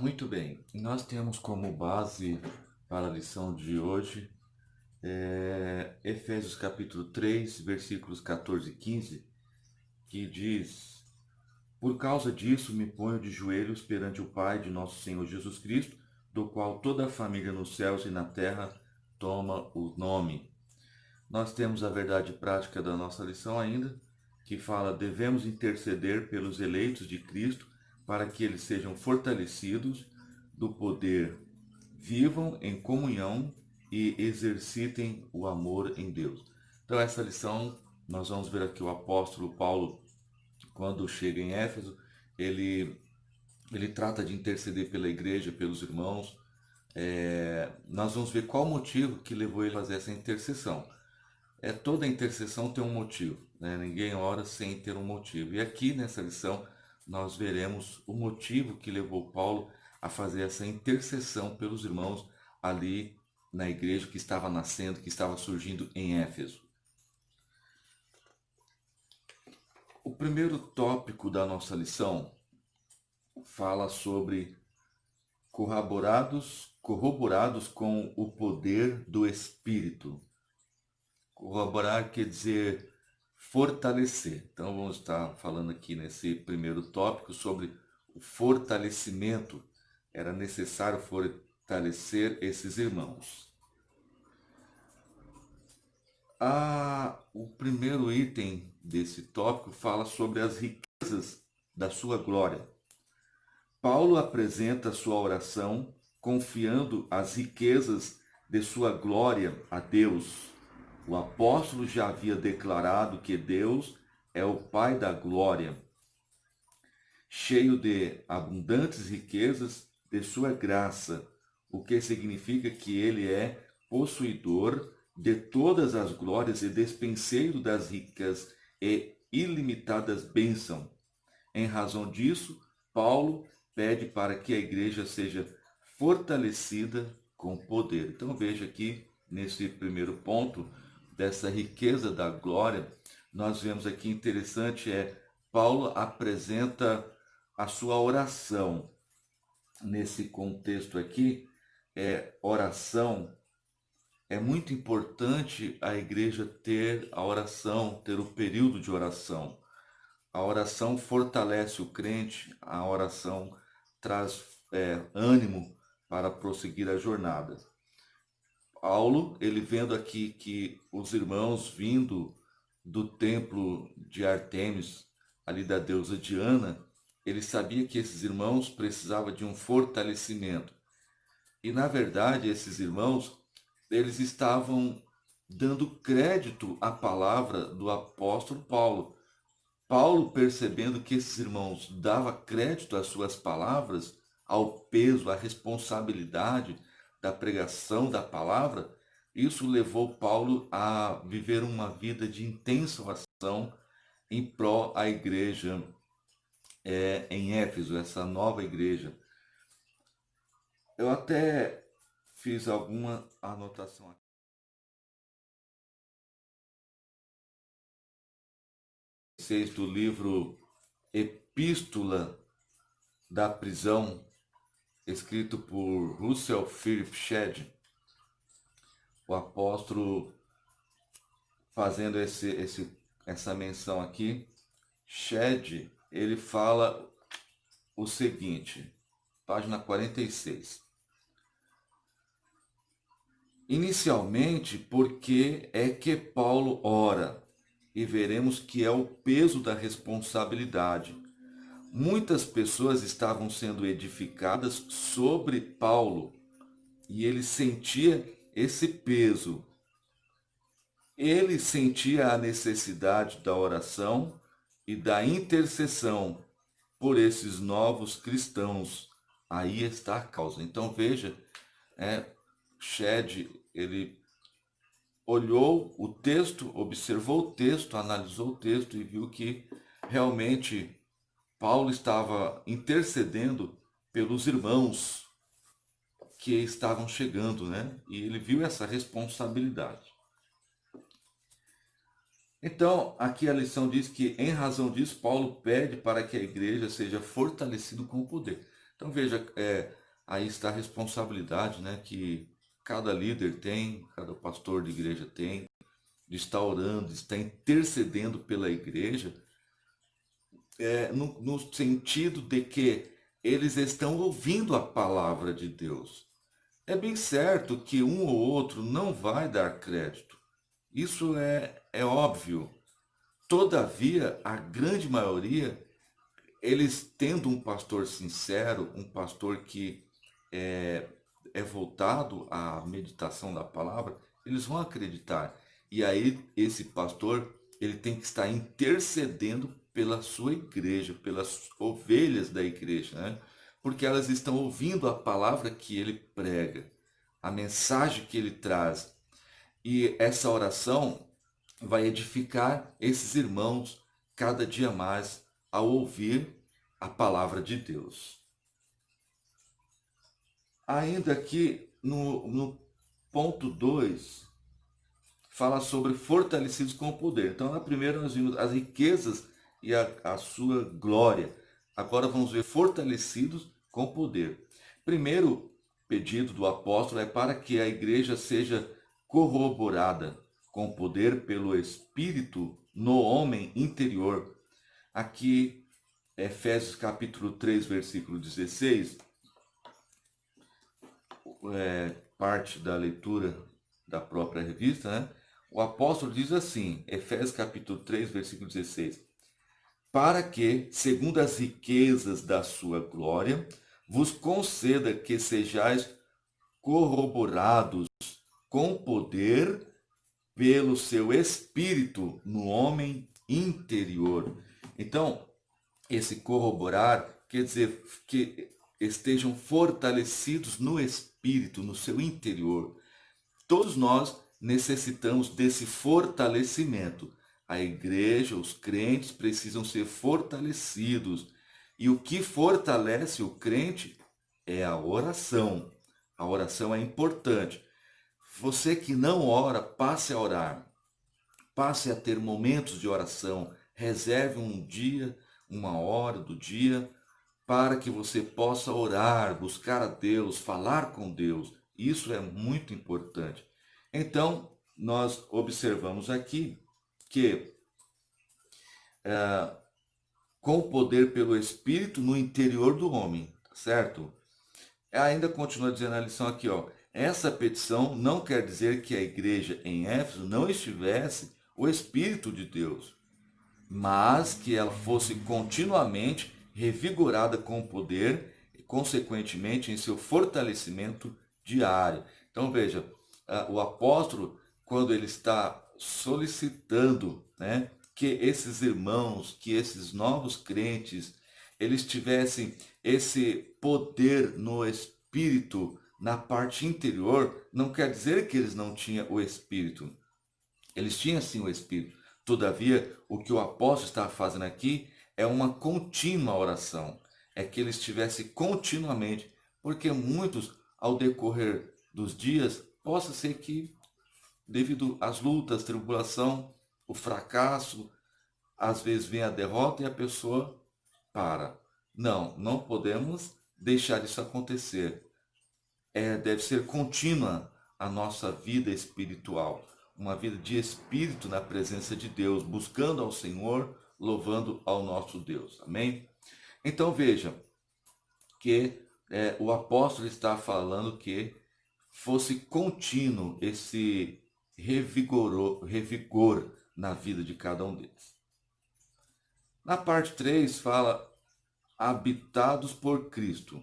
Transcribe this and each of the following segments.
Muito bem, nós temos como base para a lição de hoje Efésios capítulo 3, versículos 14 e 15, que diz: Por causa disso me ponho de joelhos perante o Pai de nosso Senhor Jesus Cristo, do qual toda a família nos céus e na terra toma o nome. Nós temos a verdade prática da nossa lição ainda, que fala: devemos interceder pelos eleitos de Cristo para que eles sejam fortalecidos do poder, vivam em comunhão e exercitem o amor em Deus. Então, essa lição, nós vamos ver aqui o apóstolo Paulo, quando chega em Éfeso, ele trata de interceder pela igreja, pelos irmãos. Nós vamos ver qual o motivo que levou ele a fazer essa intercessão. Toda intercessão tem um motivo, né? Ninguém ora sem ter um motivo. E aqui nessa lição nós veremos o motivo que levou Paulo a fazer essa intercessão pelos irmãos ali na igreja que estava nascendo, que estava surgindo em Éfeso. O primeiro tópico da nossa lição fala sobre corroborados com o poder do Espírito. Corroborar quer dizer fortalecer. Então vamos estar falando aqui nesse primeiro tópico sobre o fortalecimento. Era necessário fortalecer esses irmãos. O primeiro item desse tópico fala sobre as riquezas da sua glória. Paulo apresenta sua oração confiando as riquezas de sua glória a Deus. O apóstolo já havia declarado que Deus é o Pai da glória, cheio de abundantes riquezas de sua graça, o que significa que ele é possuidor de todas as glórias e despenseiro das ricas e ilimitadas bênçãos. Em razão disso, Paulo pede para que a igreja seja fortalecida com poder. Então veja aqui, nesse primeiro ponto, dessa riqueza da glória, nós vemos aqui interessante, Paulo apresenta a sua oração. Nesse contexto aqui, oração, é muito importante a igreja ter a oração, ter o período de oração. A oração fortalece o crente, a oração traz ânimo para prosseguir a jornada. Paulo, ele vendo aqui que os irmãos vindo do templo de Artemis, ali da deusa Diana, ele sabia que esses irmãos precisavam de um fortalecimento. E na verdade, esses irmãos, eles estavam dando crédito à palavra do apóstolo Paulo. Paulo, percebendo que esses irmãos davam crédito às suas palavras, ao peso, à responsabilidade da pregação da palavra, isso levou Paulo a viver uma vida de intensa oração em prol à igreja em Éfeso, essa nova igreja. Eu até fiz alguma anotação aqui. Do livro Epístola da Prisão, escrito por Russell Philip Shedd, o apóstolo fazendo essa menção aqui. Shedd, ele fala o seguinte, página 46. Inicialmente, porque é que Paulo ora, e veremos que é o peso da responsabilidade. Muitas pessoas estavam sendo edificadas sobre Paulo, e ele sentia esse peso. Ele sentia a necessidade da oração e da intercessão por esses novos cristãos. Aí está a causa. Então veja, Shedd, ele olhou o texto, observou o texto, analisou o texto e viu que realmente Paulo estava intercedendo pelos irmãos que estavam chegando, né? E ele viu essa responsabilidade. Então, aqui a lição diz que, em razão disso, Paulo pede para que a igreja seja fortalecida com o poder. Então veja, aí está a responsabilidade, né, que cada líder tem, cada pastor de igreja tem, de estar orando, de estar intercedendo pela igreja, no sentido de que eles estão ouvindo a palavra de Deus. É bem certo que um ou outro não vai dar crédito. Isso é óbvio. Todavia, a grande maioria, eles tendo um pastor sincero, um pastor que é, é voltado à meditação da palavra, eles vão acreditar. E aí, esse pastor, ele tem que estar intercedendo pela sua igreja, pelas ovelhas da igreja, né? Porque elas estão ouvindo a palavra que ele prega, a mensagem que ele traz. E essa oração vai edificar esses irmãos cada dia mais ao ouvir a palavra de Deus. Ainda aqui no ponto 2 fala sobre fortalecidos com o poder. Então, na primeira nós vimos as riquezas e a sua glória. Agora vamos ver fortalecidos com o poder. Primeiro pedido do apóstolo é para que a igreja seja corroborada com o poder pelo Espírito no homem interior. Aqui, Efésios capítulo 3, versículo 16, parte da leitura da própria revista, né? O apóstolo diz assim, Efésios capítulo 3, versículo 16, para que, segundo as riquezas da sua glória, vos conceda que sejais corroborados com poder pelo seu Espírito no homem interior. Então, esse corroborar quer dizer que estejam fortalecidos no Espírito, no seu interior. Todos nós necessitamos desse fortalecimento. A igreja, os crentes precisam ser fortalecidos. E o que fortalece o crente é a oração. A oração é importante. Você que não ora, passe a orar. Passe a ter momentos de oração. Reserve um dia, uma hora do dia, para que você possa orar, buscar a Deus, falar com Deus. Isso é muito importante. Então, nós observamos aqui que, com o poder pelo Espírito no interior do homem, certo? Ainda continua dizendo a lição aqui, ó. Essa petição não quer dizer que a igreja em Éfeso não estivesse o Espírito de Deus, mas que ela fosse continuamente revigorada com o poder e, consequentemente, em seu fortalecimento diário. Então, veja, o apóstolo, quando ele está solicitando, né, que esses irmãos, que esses novos crentes, eles tivessem esse poder no espírito, na parte interior, não quer dizer que eles não tinham o espírito. Eles tinham sim o espírito. Todavia, o que o apóstolo está fazendo aqui é uma contínua oração. É que eles estivessem continuamente, porque muitos, ao decorrer dos dias, possa ser que, devido às lutas, tribulação, o fracasso, às vezes vem a derrota e a pessoa para. Não, não podemos deixar isso acontecer. Deve ser contínua a nossa vida espiritual, uma vida de espírito na presença de Deus, buscando ao Senhor, louvando ao nosso Deus. Amém? Então veja que o apóstolo está falando que fosse contínuo esse revigor na vida de cada um deles. Na parte 3 fala habitados por Cristo.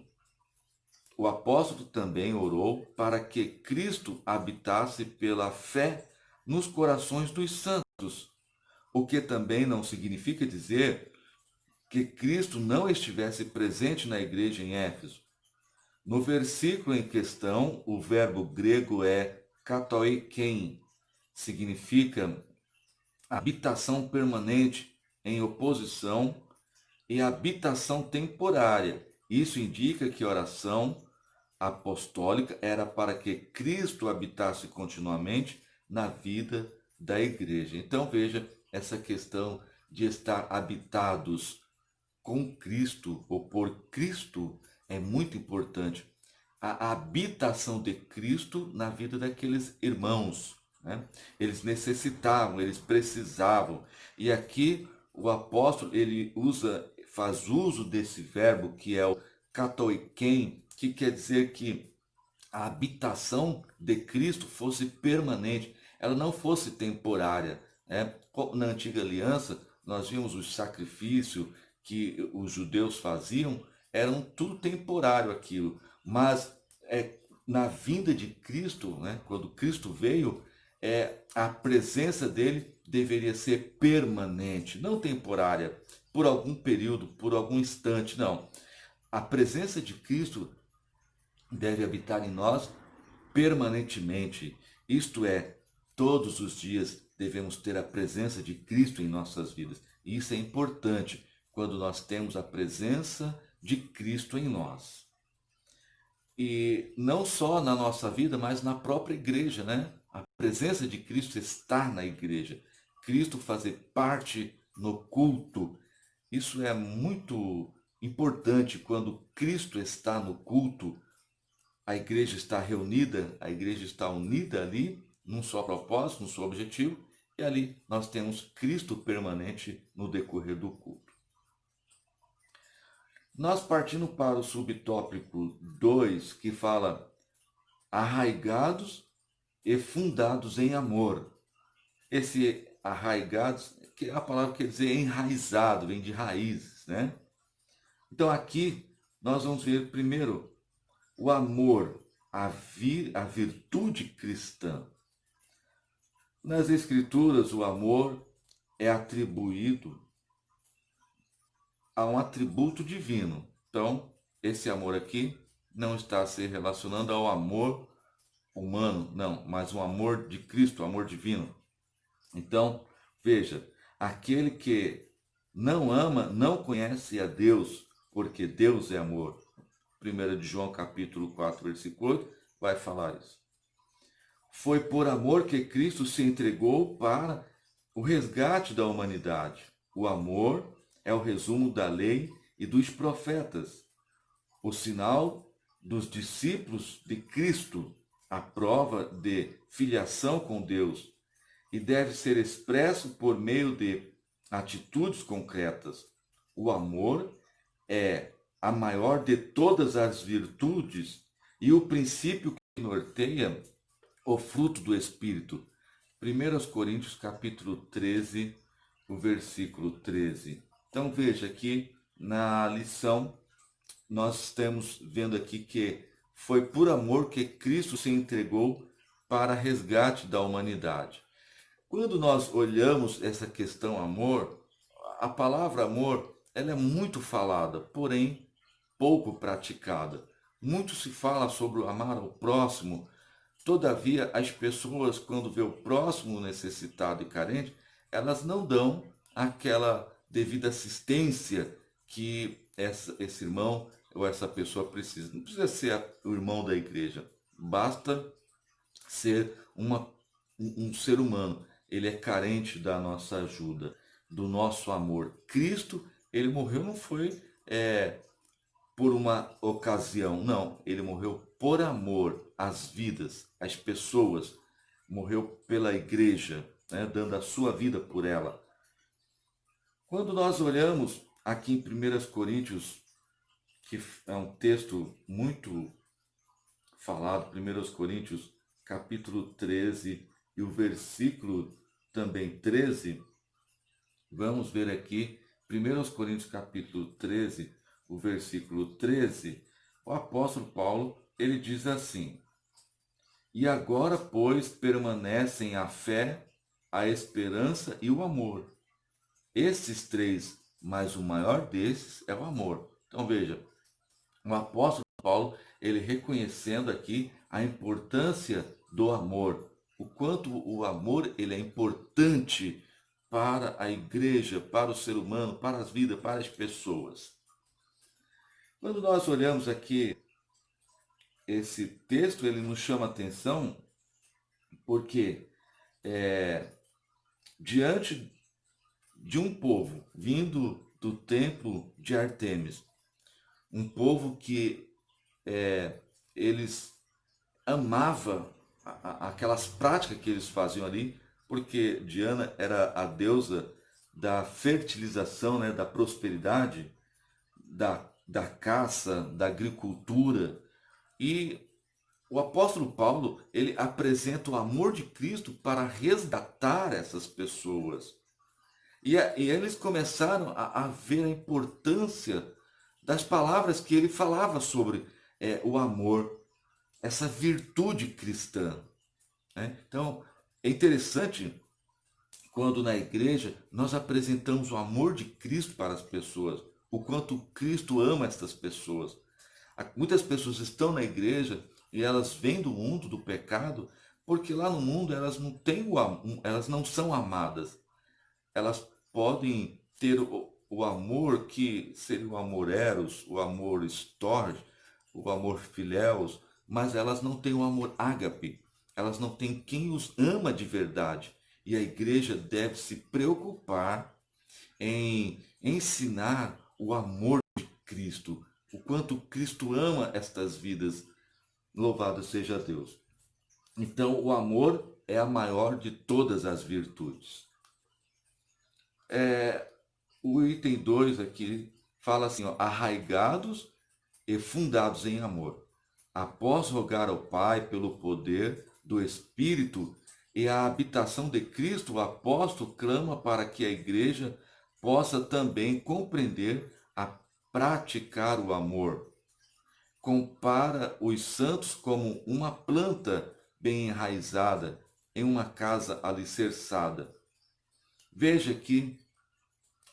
O apóstolo também orou para que Cristo habitasse pela fé nos corações dos santos, o que também não significa dizer que Cristo não estivesse presente na igreja em Éfeso. No versículo em questão, o verbo grego é katoikein, significa habitação permanente em oposição e habitação temporária. Isso indica que a oração apostólica era para que Cristo habitasse continuamente na vida da igreja. Então veja essa questão de estar habitados com Cristo ou por Cristo é muito importante a habitação de Cristo na vida daqueles irmãos, né? Eles necessitavam, eles precisavam. E aqui o apóstolo ele faz uso desse verbo que é o katoiken, que quer dizer que a habitação de Cristo fosse permanente, ela não fosse temporária, né? Na antiga aliança, nós vimos o sacrifício que os judeus faziam, eram tudo temporário aquilo, mas na vinda de Cristo, né? Quando Cristo veio, a presença dele deveria ser permanente, não temporária, por algum período, por algum instante, não. A presença de Cristo deve habitar em nós permanentemente. Isto é, todos os dias devemos ter a presença de Cristo em nossas vidas. E isso é importante quando nós temos a presença de Cristo em nós. E não só na nossa vida, mas na própria igreja, né? A presença de Cristo estar na igreja. Cristo fazer parte no culto. Isso é muito importante quando Cristo está no culto. A igreja está reunida, a igreja está unida ali, num só propósito, num só objetivo, e ali nós temos Cristo permanente no decorrer do culto. Nós partindo para o subtópico 2, que fala arraigados e fundados em amor. Esse arraigados, que a palavra quer dizer enraizado, vem de raízes, né? Então aqui nós vamos ver primeiro o amor, a virtude cristã. Nas Escrituras, o amor é atribuído a um atributo divino. Então, esse amor aqui não está se relacionando ao amor humano, não, mas um amor de Cristo, o amor divino. Então, veja, aquele que não ama não conhece a Deus, porque Deus é amor. 1 de João capítulo 4, versículo 8, vai falar isso. Foi por amor que Cristo se entregou para o resgate da humanidade. O amor é o resumo da lei e dos profetas, o sinal dos discípulos de Cristo, a prova de filiação com Deus, e deve ser expresso por meio de atitudes concretas. O amor é a maior de todas as virtudes e o princípio que norteia o fruto do Espírito. 1 Coríntios capítulo 13, o versículo 13. Então veja aqui na lição, nós estamos vendo aqui que foi por amor que Cristo se entregou para resgate da humanidade. Quando nós olhamos essa questão amor, a palavra amor, ela é muito falada, porém pouco praticada. Muito se fala sobre o amar ao próximo, todavia as pessoas, quando vê o próximo necessitado e carente, elas não dão aquela devida assistência que esse irmão ou essa pessoa precisa. Não precisa ser o irmão da igreja, basta ser um ser humano. Ele é carente da nossa ajuda, do nosso amor. Cristo, ele morreu não foi por uma ocasião, não. Ele morreu por amor às vidas, às pessoas. Morreu pela igreja, né, dando a sua vida por ela. Quando nós olhamos aqui em 1 Coríntios, que é um texto muito falado, 1 Coríntios capítulo 13 e o versículo também 13, vamos ver aqui, 1 Coríntios capítulo 13, o versículo 13, o apóstolo Paulo, ele diz assim: E agora, pois, permanecem a fé, a esperança e o amor. Esses três, mas o maior desses é o amor. Então veja, o apóstolo Paulo, ele reconhecendo aqui a importância do amor, o quanto o amor ele é importante para a igreja, para o ser humano, para as vidas, para as pessoas. Quando nós olhamos aqui esse texto, ele nos chama a atenção porque diante de um povo vindo do templo de Artemis, um povo que eles amava aquelas práticas que eles faziam ali, porque Diana era a deusa da fertilização, né, da prosperidade, da caça, da agricultura. E o apóstolo Paulo, ele apresenta o amor de Cristo para resgatar essas pessoas. E eles começaram a ver a importância das palavras que ele falava sobre o amor, essa virtude cristã, né? Então, é interessante quando na igreja nós apresentamos o amor de Cristo para as pessoas, o quanto Cristo ama essas pessoas. Muitas pessoas estão na igreja e elas vêm do mundo do pecado porque lá no mundo elas não têm elas não são amadas. Elas podem ter o amor que seria o amor eros, o amor storge, o amor filéus, mas elas não têm o amor ágape. Elas não têm quem os ama de verdade. E a igreja deve se preocupar em ensinar o amor de Cristo, o quanto Cristo ama estas vidas. Louvado seja Deus. Então, o amor é a maior de todas as virtudes. O item 2 aqui fala assim, ó, arraigados e fundados em amor. Após rogar ao Pai pelo poder do Espírito e a habitação de Cristo, o apóstolo clama para que a igreja possa também compreender a praticar o amor. Compara os santos como uma planta bem enraizada em uma casa alicerçada. Veja que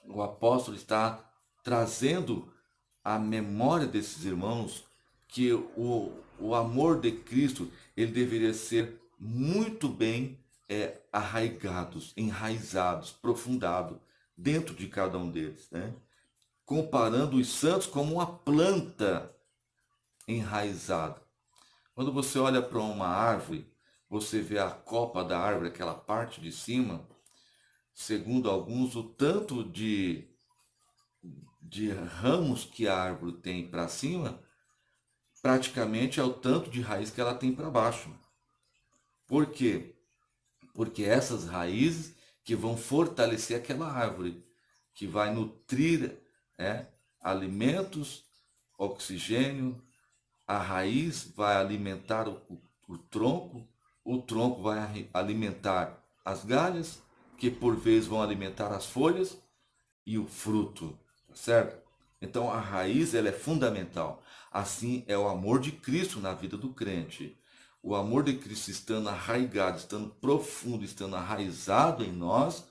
o apóstolo está trazendo à memória desses irmãos que o amor de Cristo ele deveria ser muito bem arraigados, enraizados, aprofundado dentro de cada um deles, né? Comparando os santos como uma planta enraizada. Quando você olha para uma árvore, você vê a copa da árvore, aquela parte de cima, segundo alguns, o tanto de ramos que a árvore tem para cima, praticamente é o tanto de raiz que ela tem para baixo. Por quê? Porque essas raízes que vão fortalecer aquela árvore, que vai nutrir alimentos, oxigênio, a raiz vai alimentar o tronco vai alimentar as galhas, que por vezes vão alimentar as folhas e o fruto, tá certo? Então a raiz ela é fundamental. Assim é o amor de Cristo na vida do crente. O amor de Cristo estando arraigado, estando profundo, estando arraizado em nós,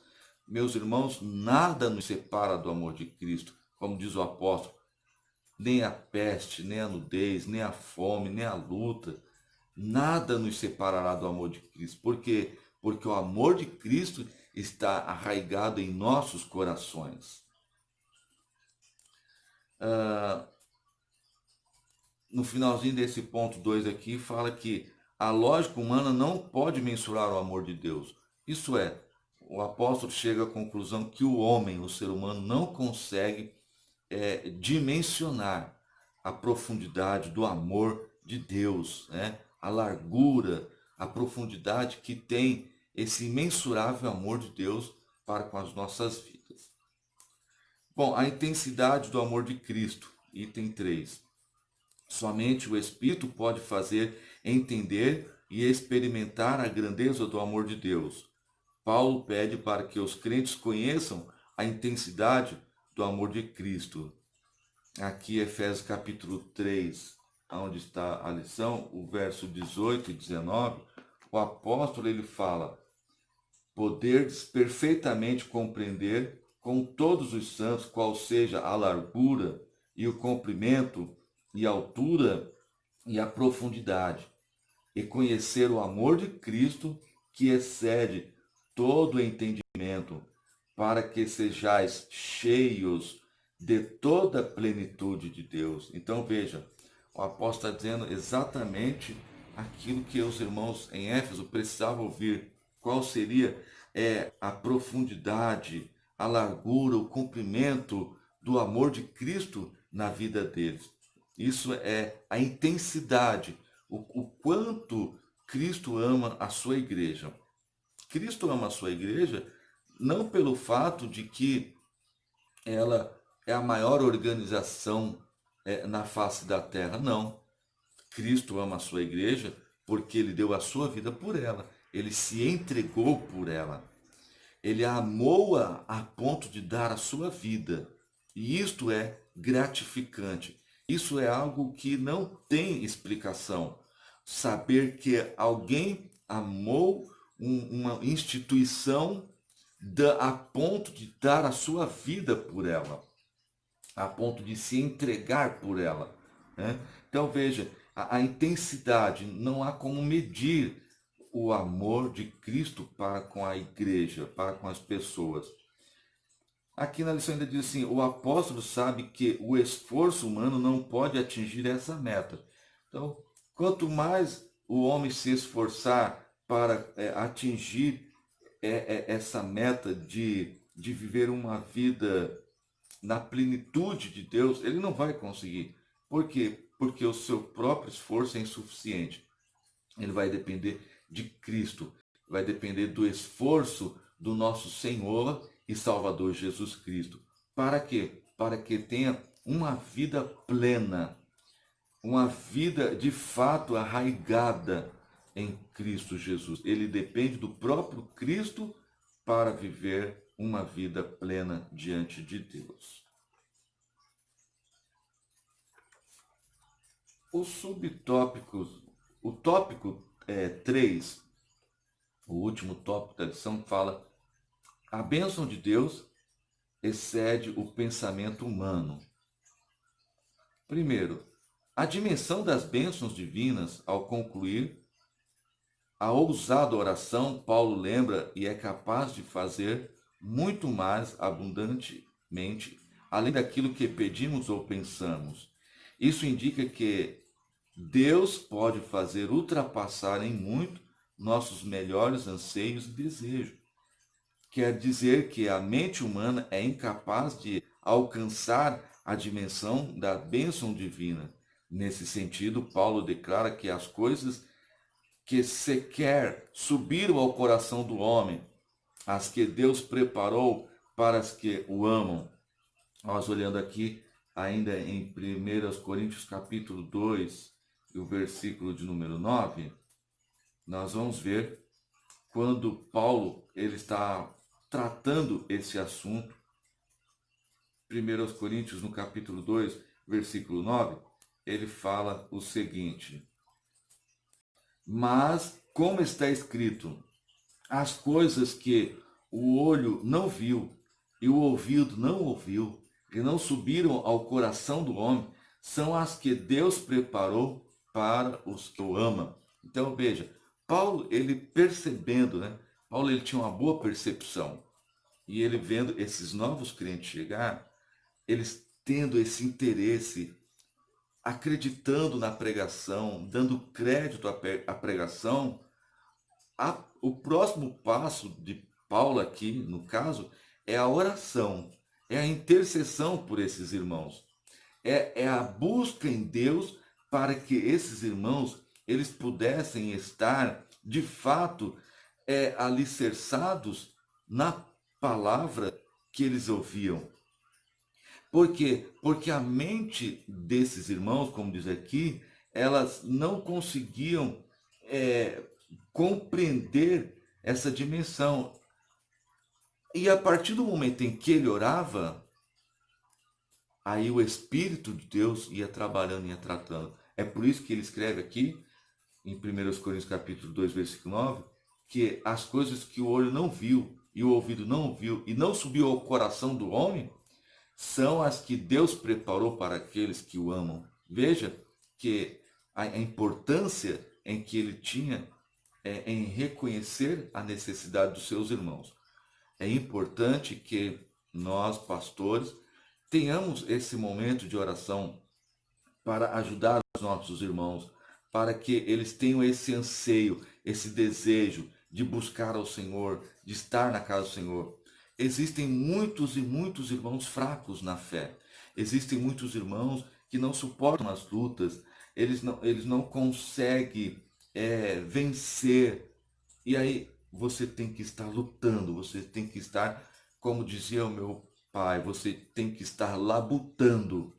meus irmãos, nada nos separa do amor de Cristo. Como diz o apóstolo, nem a peste, nem a nudez, nem a fome, nem a luta, nada nos separará do amor de Cristo. Por quê? Porque o amor de Cristo está arraigado em nossos corações. No finalzinho desse ponto 2 aqui, fala que a lógica humana não pode mensurar o amor de Deus. Isso é, o apóstolo chega à conclusão que o homem, o ser humano, não consegue dimensionar a profundidade do amor de Deus, né? A largura, a profundidade que tem esse imensurável amor de Deus para com as nossas vidas. Bom, a intensidade do amor de Cristo, item 3. Somente o Espírito pode fazer entender e experimentar a grandeza do amor de Deus. Paulo pede para que os crentes conheçam a intensidade do amor de Cristo. Aqui, Efésios capítulo 3, onde está a lição, o verso 18 e 19, o apóstolo ele fala: poderdes perfeitamente compreender com todos os santos qual seja a largura e o comprimento e a altura e a profundidade, e conhecer o amor de Cristo que excede todo o entendimento, para que sejais cheios de toda a plenitude de Deus. Então veja, o apóstolo está dizendo exatamente aquilo que os irmãos em Éfeso precisavam ouvir. Qual seria a profundidade, a largura, o comprimento do amor de Cristo na vida deles. Isso é a intensidade, o quanto Cristo ama a sua igreja. Cristo ama a sua igreja não pelo fato de que ela é a maior organização na face da terra, não. Cristo ama a sua igreja porque ele deu a sua vida por ela. Ele se entregou por ela. Ele a amou-a a ponto de dar a sua vida. E isto é gratificante. Isso é algo que não tem explicação. Saber que alguém amou uma instituição a ponto de dar a sua vida por ela, a ponto de se entregar por ela, né? Então veja, a intensidade, não há como medir o amor de Cristo para com a igreja, para com as pessoas. Aqui na lição ainda diz assim: o apóstolo sabe que o esforço humano não pode atingir essa meta. Então, quanto mais o homem se esforçar para atingir essa meta de viver uma vida na plenitude de Deus, ele não vai conseguir. Por quê? Porque o seu próprio esforço é insuficiente. Ele vai depender de Cristo, vai depender do esforço do nosso Senhor e Salvador Jesus Cristo. Para quê? Para que tenha uma vida plena, uma vida de fato arraigada em Cristo Jesus. Ele depende do próprio Cristo para viver uma vida plena diante de Deus. Os subtópicos, o tópico 3, o último tópico da lição, fala: a bênção de Deus excede o pensamento humano. Primeiro, a dimensão das bênçãos divinas, ao concluir a ousada oração, Paulo lembra e é capaz de fazer muito mais abundantemente, além daquilo que pedimos ou pensamos. Isso indica que Deus pode fazer ultrapassar em muito nossos melhores anseios e desejos. Quer dizer que a mente humana é incapaz de alcançar a dimensão da bênção divina. Nesse sentido, Paulo declara que as coisas que sequer subiram ao coração do homem, as que Deus preparou para as que o amam. Nós olhando aqui ainda em 1 Coríntios capítulo 2, e o versículo de número 9, nós vamos ver quando Paulo ele está tratando esse assunto. 1 Coríntios no capítulo 2, versículo 9, ele fala o seguinte: mas, como está escrito, as coisas que o olho não viu e o ouvido não ouviu, e não subiram ao coração do homem, são as que Deus preparou para os que o amam. Então veja, Paulo, ele percebendo, né? Paulo ele tinha uma boa percepção, e ele vendo esses novos crentes chegar, eles tendo esse interesse, acreditando na pregação, dando crédito à pregação, o próximo passo de Paulo aqui, no caso, é a oração, é a intercessão por esses irmãos, é a busca em Deus para que esses irmãos eles pudessem estar de fato alicerçados na palavra que eles ouviam. Por quê? Porque a mente desses irmãos, como diz aqui, elas não conseguiam compreender essa dimensão. E a partir do momento em que ele orava, aí o Espírito de Deus ia trabalhando, ia tratando. É por isso que ele escreve aqui, em 1 Coríntios capítulo 2, versículo 9, que as coisas que o olho não viu, e o ouvido não ouviu, e não subiu ao coração do homem, são as que Deus preparou para aqueles que o amam. Veja que a importância em que ele tinha em reconhecer a necessidade dos seus irmãos. É importante que nós, pastores, tenhamos esse momento de oração para ajudar os nossos irmãos, para que eles tenham esse anseio, esse desejo de buscar ao Senhor, de estar na casa do Senhor. Existem muitos e muitos irmãos fracos na fé. Existem muitos irmãos que não suportam as lutas, eles não conseguem vencer. E aí você tem que estar lutando, você tem que estar, como dizia o meu pai, você tem que estar labutando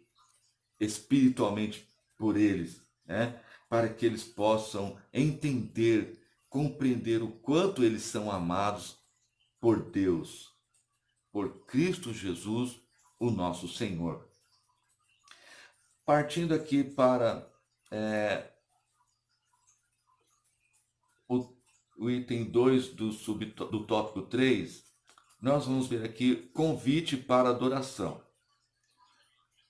espiritualmente por eles, né? Para que eles possam entender, compreender o quanto eles são amados por Deus, por Cristo Jesus, o nosso Senhor. Partindo aqui para o, o item 2 do tópico 3, nós vamos ver aqui convite para adoração.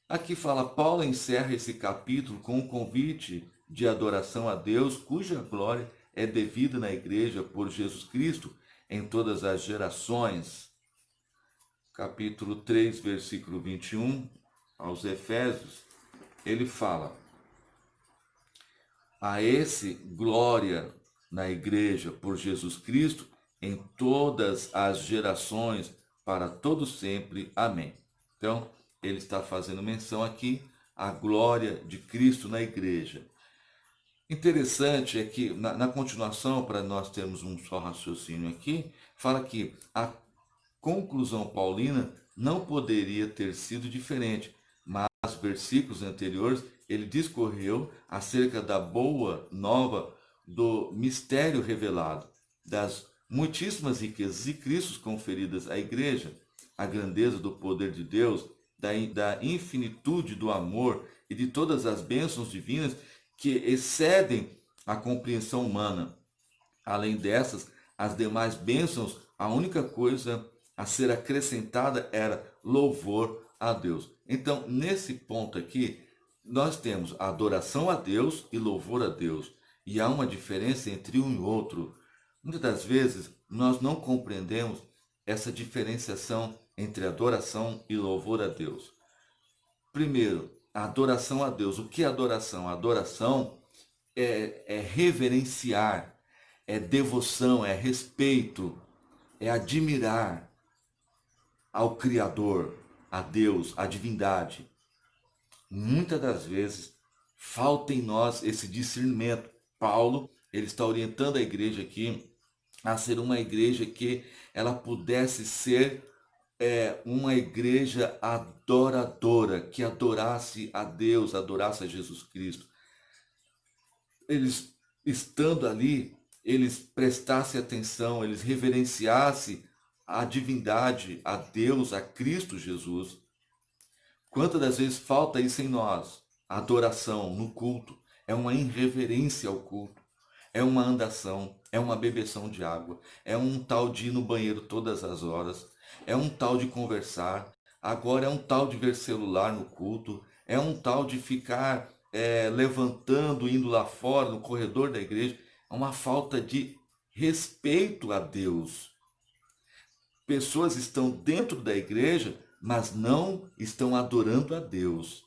Aqui fala, Paulo encerra esse capítulo com um convite de adoração a Deus, cuja glória é devida na igreja por Jesus Cristo em todas as gerações. Capítulo 3, versículo 21, aos Efésios, ele fala, a esse glória na igreja por Jesus Cristo em todas as gerações, para todos sempre. Amém. Então, ele está fazendo menção aqui à glória de Cristo na igreja. Interessante é que, na continuação, para nós termos um só raciocínio aqui, fala que a conclusão paulina não poderia ter sido diferente, mas versículos anteriores ele discorreu acerca da boa nova do mistério revelado, das muitíssimas riquezas de Cristo conferidas à igreja, a grandeza do poder de Deus, da infinitude do amor e de todas as bênçãos divinas que excedem a compreensão humana. Além dessas, as demais bênçãos, a única coisa a ser acrescentada era louvor a Deus. Então, nesse ponto aqui, nós temos adoração a Deus e louvor a Deus. E há uma diferença entre um e outro. Muitas das vezes, nós não compreendemos essa diferenciação entre adoração e louvor a Deus. Primeiro, adoração a Deus. O que é adoração? Adoração é reverenciar, é devoção, é respeito, é admirar ao Criador, a Deus, a divindade. Muitas das vezes falta em nós esse discernimento. Paulo, ele está orientando a igreja aqui a ser uma igreja que ela pudesse ser uma igreja adoradora, que adorasse a Deus, adorasse a Jesus Cristo. Eles, estando ali, eles prestassem atenção, eles reverenciassem a divindade, a Deus, a Cristo Jesus. Quantas das vezes falta isso em nós? A adoração no culto é uma irreverência ao culto, é uma andação, é uma bebeção de água, é um tal de ir no banheiro todas as horas, é um tal de conversar, agora é um tal de ver celular no culto, é um tal de ficar levantando, indo lá fora, no corredor da igreja. É uma falta de respeito a Deus. Pessoas estão dentro da igreja, mas não estão adorando a Deus.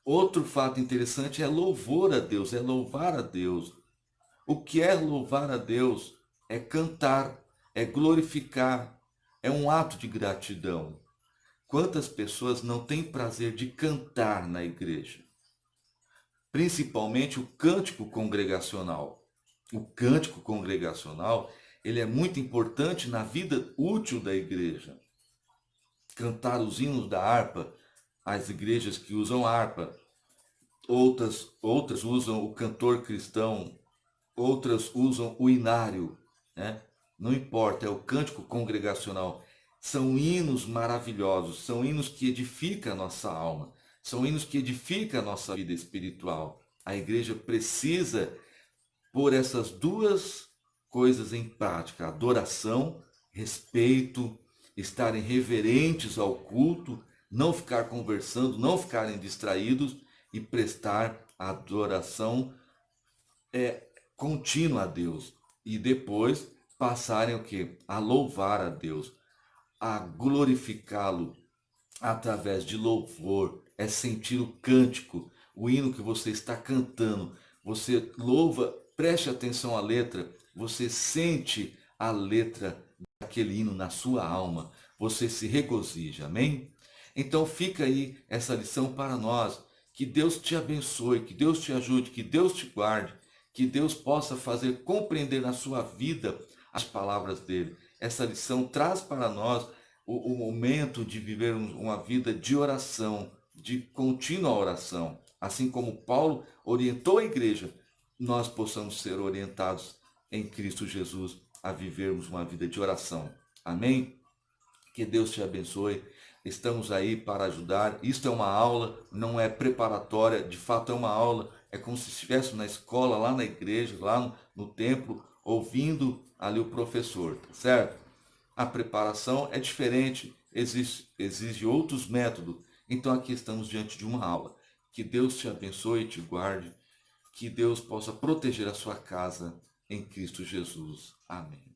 Outro fato interessante é louvor a Deus, é louvar a Deus. O que é louvar a Deus? É cantar, é glorificar, é um ato de gratidão. Quantas pessoas não têm prazer de cantar na igreja? Principalmente o cântico congregacional. O cântico congregacional, ele é muito importante na vida útil da igreja. Cantar os hinos da harpa, as igrejas que usam harpa, outras usam o cantor cristão, outras usam o inário, né? Não importa, é o cântico congregacional. São hinos maravilhosos, são hinos que edificam a nossa alma, são hinos que edificam a nossa vida espiritual. A igreja precisa pôr essas duas coisas em prática: adoração, respeito, estarem reverentes ao culto, não ficar conversando, não ficarem distraídos e prestar adoração contínua a Deus. E depois passarem o quê? A louvar a Deus, a glorificá-lo através de louvor, é sentir o cântico, o hino que você está cantando. Você louva, preste atenção à letra, você sente a letra daquele hino na sua alma, você se regozija, amém? Então fica aí essa lição para nós. Que Deus te abençoe, que Deus te ajude, que Deus te guarde, que Deus possa fazer compreender na sua vida as palavras dele. Essa lição traz para nós o momento de viver uma vida de oração, de contínua oração. Assim como Paulo orientou a igreja, nós possamos ser orientados em Cristo Jesus a vivermos uma vida de oração. Amém? Que Deus te abençoe. Estamos aí para ajudar. Isto é uma aula, não é preparatória, de fato é uma aula. É como se estivéssemos na escola, lá na igreja, lá no templo, ouvindo ali o professor, tá certo? A preparação é diferente, exige outros métodos. Então aqui estamos diante de uma aula. Que Deus te abençoe e te guarde. Que Deus possa proteger a sua casa em Cristo Jesus. Amém.